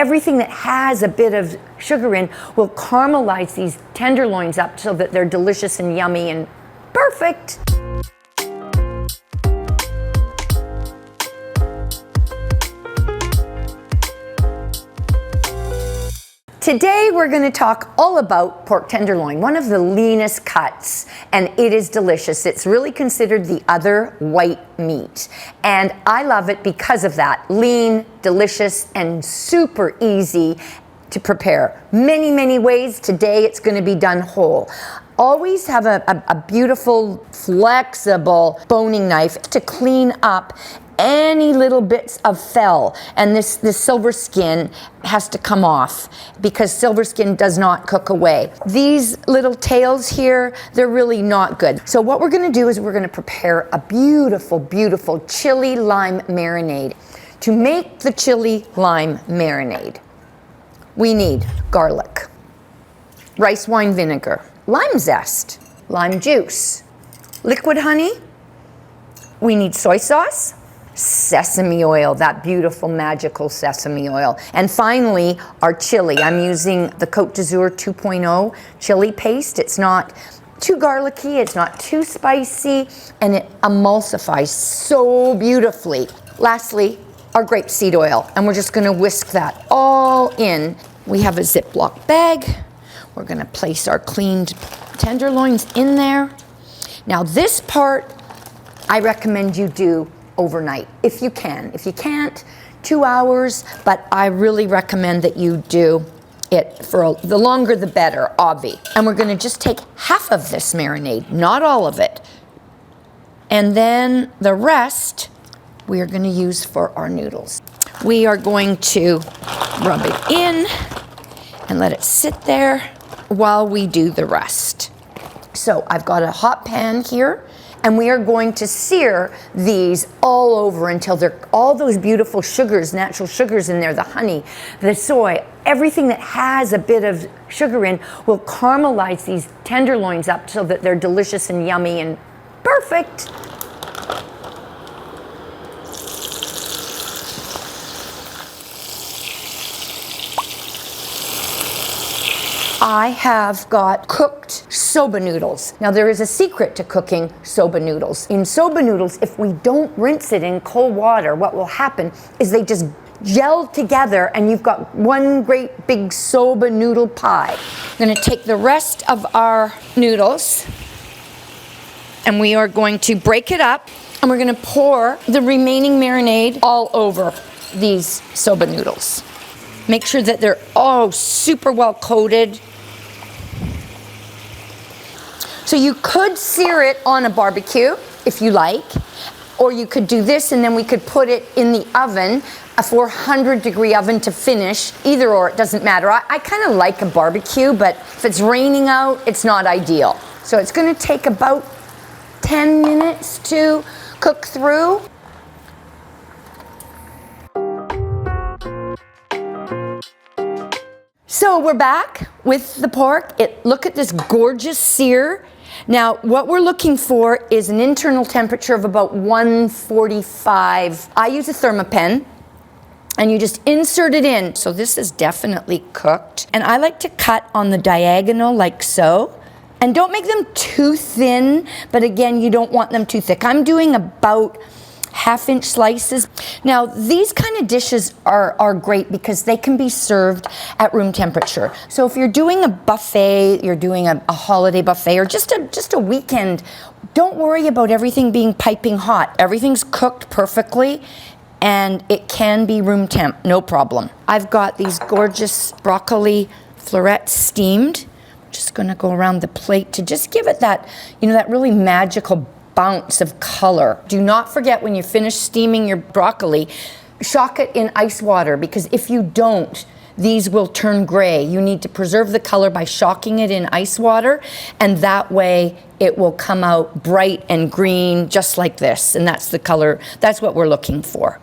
everything that has a bit of sugar in will caramelize these tenderloins up so that they're delicious and yummy and perfect. Today we're going to talk all about pork tenderloin, one of the leanest cuts, and it is delicious. It's really considered the other white meat, and I love it because of that. Lean, delicious, and super easy to prepare. Many ways. Today it's going to be done whole. Always have a beautiful, flexible boning knife to clean up any little bits of fell, and this silver skin has to come off because silver skin does not cook away. These little tails here, they're really not good. So what we're going to do is we're going to prepare a beautiful chili lime marinade. To make the chili lime marinade, we need garlic, rice wine vinegar, lime zest, lime juice, liquid honey, we need soy sauce, sesame oil, that beautiful magical sesame oil, and finally our chili. I'm using the Côte d'Azur 2.0 chili paste. It's not too garlicky, it's not too spicy, and it emulsifies so beautifully. Lastly, our grapeseed oil, and we're just going to whisk that all in. We have a Ziploc bag. We're going to place our cleaned tenderloins in there. Now this part I recommend you do overnight if you can. If you can't, 2 hours, but I really recommend that you do it for the longer the better, obvi. And we're going to just take half of this marinade, not all of it. And then the rest we are going to use for our noodles. We are going to rub it in and let it sit there while we do the rest. So I've got a hot pan here, and we are going to sear these all over until they're all those beautiful sugars, natural sugars in there, the honey, the soy, everything that has a bit of sugar in will caramelize these tenderloins up so that they're delicious and yummy and perfect. I have got cooked soba noodles. Now there is a secret to cooking soba noodles. In soba noodles, if we don't rinse it in cold water, what will happen is they just gel together and you've got one great big soba noodle pie. I'm going to take the rest of our noodles and we are going to break it up and we're going to pour the remaining marinade all over these soba noodles. Make sure that they're all super well coated. So you could sear it on a barbecue if you like, or you could do this and then we could put it in the oven, a 400-degree oven to finish. Either or, it doesn't matter. I kind of like a barbecue, but if it's raining out, it's not ideal. So it's going to take about 10 minutes to cook through. So we're back with the pork. Look at this gorgeous sear. Now what we're looking for is an internal temperature of about 145. I use a thermopen and you just insert it in. So this is definitely cooked. And I like to cut on the diagonal like so. And don't make them too thin, but again, you don't want them too thick. I'm doing about half-inch slices. Now these kind of dishes are great because they can be served at room temperature. So if you're doing a buffet, you're doing a holiday buffet or just a weekend, don't worry about everything being piping hot. Everything's cooked perfectly and it can be room temp, no problem. I've got these gorgeous broccoli florets steamed. Just gonna go around the plate to just give it that, that really magical bounce of color. Do not forget when you finish steaming your broccoli, shock it in ice water because if you don't, these will turn gray. You need to preserve the color by shocking it in ice water, and that way it will come out bright and green just like this, and that's the color, that's what we're looking for.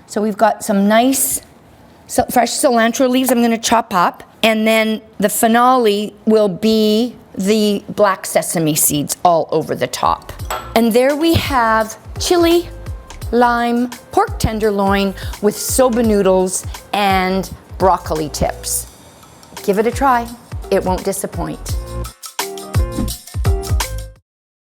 So we've got some nice fresh cilantro leaves I'm going to chop up. And then the finale will be the black sesame seeds all over the top. And there we have chili lime pork tenderloin with soba noodles and broccoli tips. Give it a try. It won't disappoint.